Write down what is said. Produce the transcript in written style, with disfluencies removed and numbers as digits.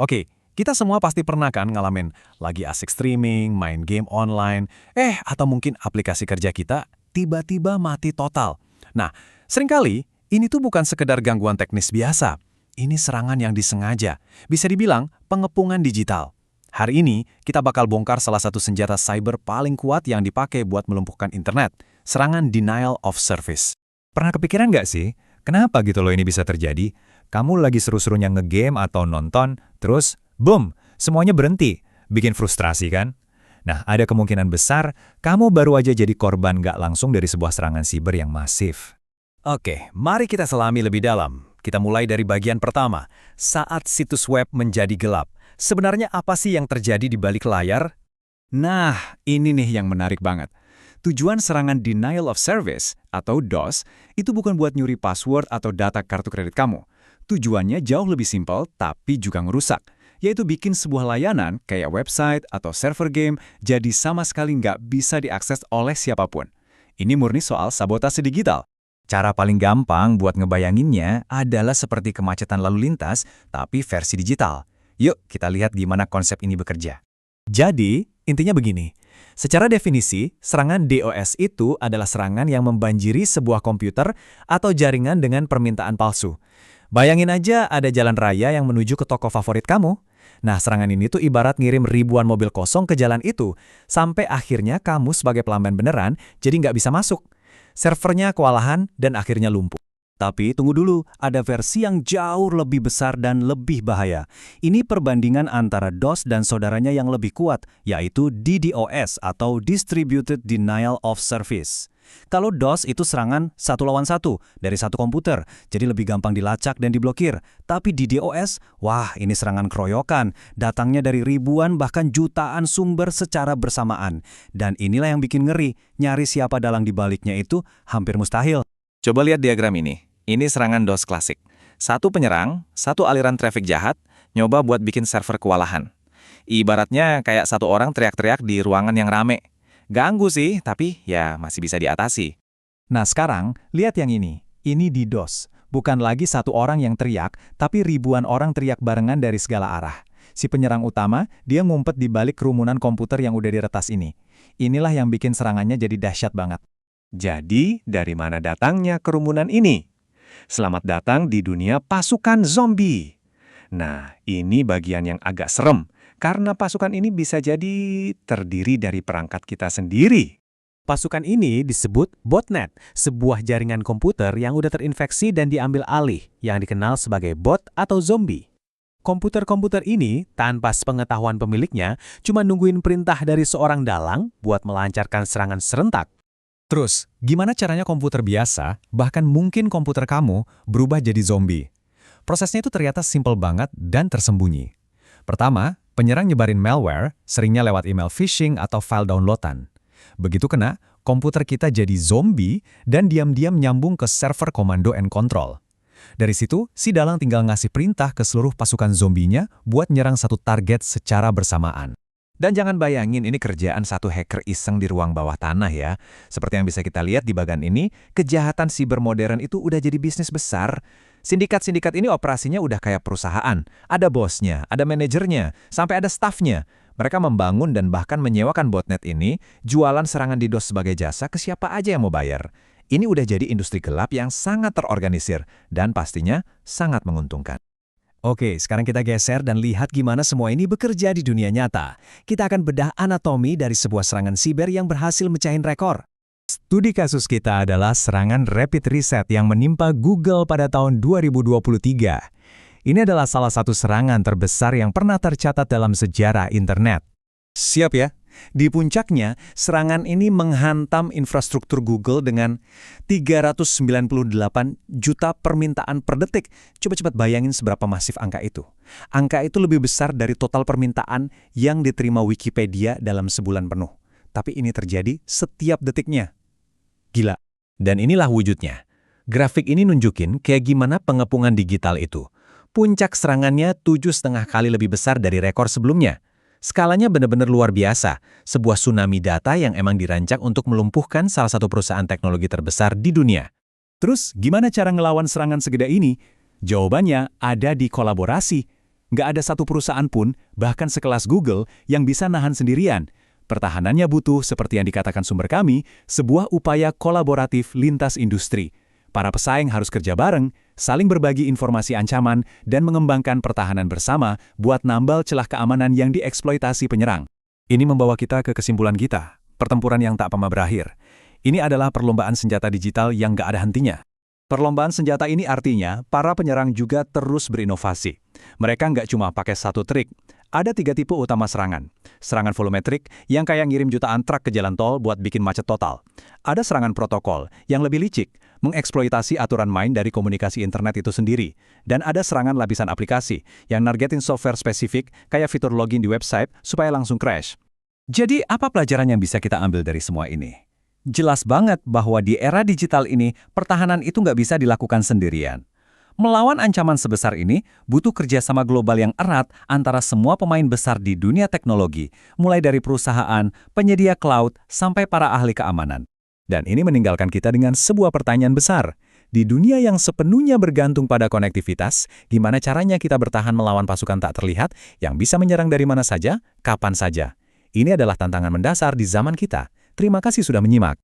Oke, kita semua pasti pernah kan ngalamin lagi asik streaming, main game online, atau mungkin aplikasi kerja kita tiba-tiba mati total. Nah, seringkali ini tuh bukan sekedar gangguan teknis biasa. Ini serangan yang disengaja. Bisa dibilang pengepungan digital. Hari ini, kita bakal bongkar salah satu senjata cyber paling kuat yang dipakai buat melumpuhkan internet. Serangan denial of service. Pernah kepikiran nggak sih, kenapa gitu loh ini bisa terjadi? Kamu lagi seru-serunya ngegame atau nonton, terus, boom, semuanya berhenti. Bikin frustrasi kan? Nah, ada kemungkinan besar kamu baru aja jadi korban nggak langsung dari sebuah serangan siber yang masif. Oke, mari kita selami lebih dalam. Kita mulai dari bagian pertama, saat situs web menjadi gelap. Sebenarnya apa sih yang terjadi di balik layar? Nah, ini nih yang menarik banget. Tujuan serangan denial of service atau DOS itu bukan buat nyuri password atau data kartu kredit kamu. Tujuannya jauh lebih simpel tapi juga ngerusak, yaitu bikin sebuah layanan kayak website atau server game jadi sama sekali nggak bisa diakses oleh siapapun. Ini murni soal sabotase digital. Cara paling gampang buat ngebayanginnya adalah seperti kemacetan lalu lintas, tapi versi digital. Yuk, kita lihat gimana konsep ini bekerja. Jadi, intinya begini. Secara definisi, serangan DOS itu adalah serangan yang membanjiri sebuah komputer atau jaringan dengan permintaan palsu. Bayangin aja ada jalan raya yang menuju ke toko favorit kamu. Nah, serangan ini tuh ibarat ngirim ribuan mobil kosong ke jalan itu, sampai akhirnya kamu sebagai pelanggan beneran jadi nggak bisa masuk. Servernya kewalahan dan akhirnya lumpuh. Tapi tunggu dulu, ada versi yang jauh lebih besar dan lebih bahaya. Ini perbandingan antara DOS dan saudaranya yang lebih kuat, yaitu DDoS atau Distributed Denial of Service. Kalau DOS itu serangan satu lawan satu dari satu komputer, jadi lebih gampang dilacak dan diblokir. Tapi DDoS, wah ini serangan keroyokan, datangnya dari ribuan bahkan jutaan sumber secara bersamaan. Dan inilah yang bikin ngeri, nyari siapa dalang di baliknya itu hampir mustahil. Coba lihat diagram ini. Ini serangan DOS klasik. Satu penyerang, satu aliran traffic jahat, nyoba buat bikin server kewalahan. Ibaratnya kayak satu orang teriak-teriak di ruangan yang rame. Ganggu sih, tapi ya masih bisa diatasi. Nah sekarang, lihat yang ini. Ini DDoS. Bukan lagi satu orang yang teriak, tapi ribuan orang teriak barengan dari segala arah. Si penyerang utama, dia ngumpet di balik kerumunan komputer yang udah diretas ini. Inilah yang bikin serangannya jadi dahsyat banget. Jadi, dari mana datangnya kerumunan ini? Selamat datang di dunia pasukan zombie. Nah, ini bagian yang agak serem, karena pasukan ini bisa jadi terdiri dari perangkat kita sendiri. Pasukan ini disebut botnet, sebuah jaringan komputer yang udah terinfeksi dan diambil alih, yang dikenal sebagai bot atau zombie. Komputer-komputer ini, tanpa sepengetahuan pemiliknya, cuma nungguin perintah dari seorang dalang buat melancarkan serangan serentak. Terus, gimana caranya komputer biasa, bahkan mungkin komputer kamu, berubah jadi zombie? Prosesnya itu ternyata simpel banget dan tersembunyi. Pertama, penyerang nyebarin malware, seringnya lewat email phishing atau file downloadan. Begitu kena, komputer kita jadi zombie dan diam-diam nyambung ke server command and control. Dari situ, si dalang tinggal ngasih perintah ke seluruh pasukan zombinya buat nyerang satu target secara bersamaan. Dan jangan bayangin ini kerjaan satu hacker iseng di ruang bawah tanah ya. Seperti yang bisa kita lihat di bagian ini, kejahatan siber modern itu udah jadi bisnis besar. Sindikat-sindikat ini operasinya udah kayak perusahaan. Ada bosnya, ada manajernya, sampai ada stafnya. Mereka membangun dan bahkan menyewakan botnet ini, jualan serangan DDoS sebagai jasa ke siapa aja yang mau bayar. Ini udah jadi industri gelap yang sangat terorganisir dan pastinya sangat menguntungkan. Oke, sekarang kita geser dan lihat gimana semua ini bekerja di dunia nyata. Kita akan bedah anatomi dari sebuah serangan siber yang berhasil mecahin rekor. Studi kasus kita adalah serangan Rapid Reset yang menimpa Google pada tahun 2023. Ini adalah salah satu serangan terbesar yang pernah tercatat dalam sejarah internet. Siap ya? Di puncaknya, serangan ini menghantam infrastruktur Google dengan 398 juta permintaan per detik. Coba cepat bayangin seberapa masif angka itu. Angka itu lebih besar dari total permintaan yang diterima Wikipedia dalam sebulan penuh. Tapi ini terjadi setiap detiknya. Gila. Dan inilah wujudnya. Grafik ini nunjukin kayak gimana pengepungan digital itu. Puncak serangannya 7,5 kali lebih besar dari rekor sebelumnya. Skalanya benar-benar luar biasa, sebuah tsunami data yang emang dirancang untuk melumpuhkan salah satu perusahaan teknologi terbesar di dunia. Terus, gimana cara ngelawan serangan segede ini? Jawabannya ada di kolaborasi. Nggak ada satu perusahaan pun, bahkan sekelas Google, yang bisa nahan sendirian. Pertahanannya butuh, seperti yang dikatakan sumber kami, sebuah upaya kolaboratif lintas industri. Para pesaing harus kerja bareng, saling berbagi informasi ancaman, dan mengembangkan pertahanan bersama buat nambal celah keamanan yang dieksploitasi penyerang. Ini membawa kita ke kesimpulan kita, pertempuran yang tak pernah berakhir. Ini adalah perlombaan senjata digital yang nggak ada hentinya. Perlombaan senjata ini artinya para penyerang juga terus berinovasi. Mereka nggak cuma pakai satu trik. Ada 3 tipe utama serangan. Serangan volumetrik yang kayak ngirim jutaan truk ke jalan tol buat bikin macet total. Ada serangan protokol yang lebih licik, mengeksploitasi aturan main dari komunikasi internet itu sendiri. Dan ada serangan lapisan aplikasi yang nargetin software spesifik kayak fitur login di website supaya langsung crash. Jadi apa pelajaran yang bisa kita ambil dari semua ini? Jelas banget bahwa di era digital ini, pertahanan itu nggak bisa dilakukan sendirian. Melawan ancaman sebesar ini, butuh kerjasama global yang erat antara semua pemain besar di dunia teknologi, mulai dari perusahaan, penyedia cloud, sampai para ahli keamanan. Dan ini meninggalkan kita dengan sebuah pertanyaan besar. Di dunia yang sepenuhnya bergantung pada konektivitas, gimana caranya kita bertahan melawan pasukan tak terlihat yang bisa menyerang dari mana saja, kapan saja? Ini adalah tantangan mendasar di zaman kita. Terima kasih sudah menyimak.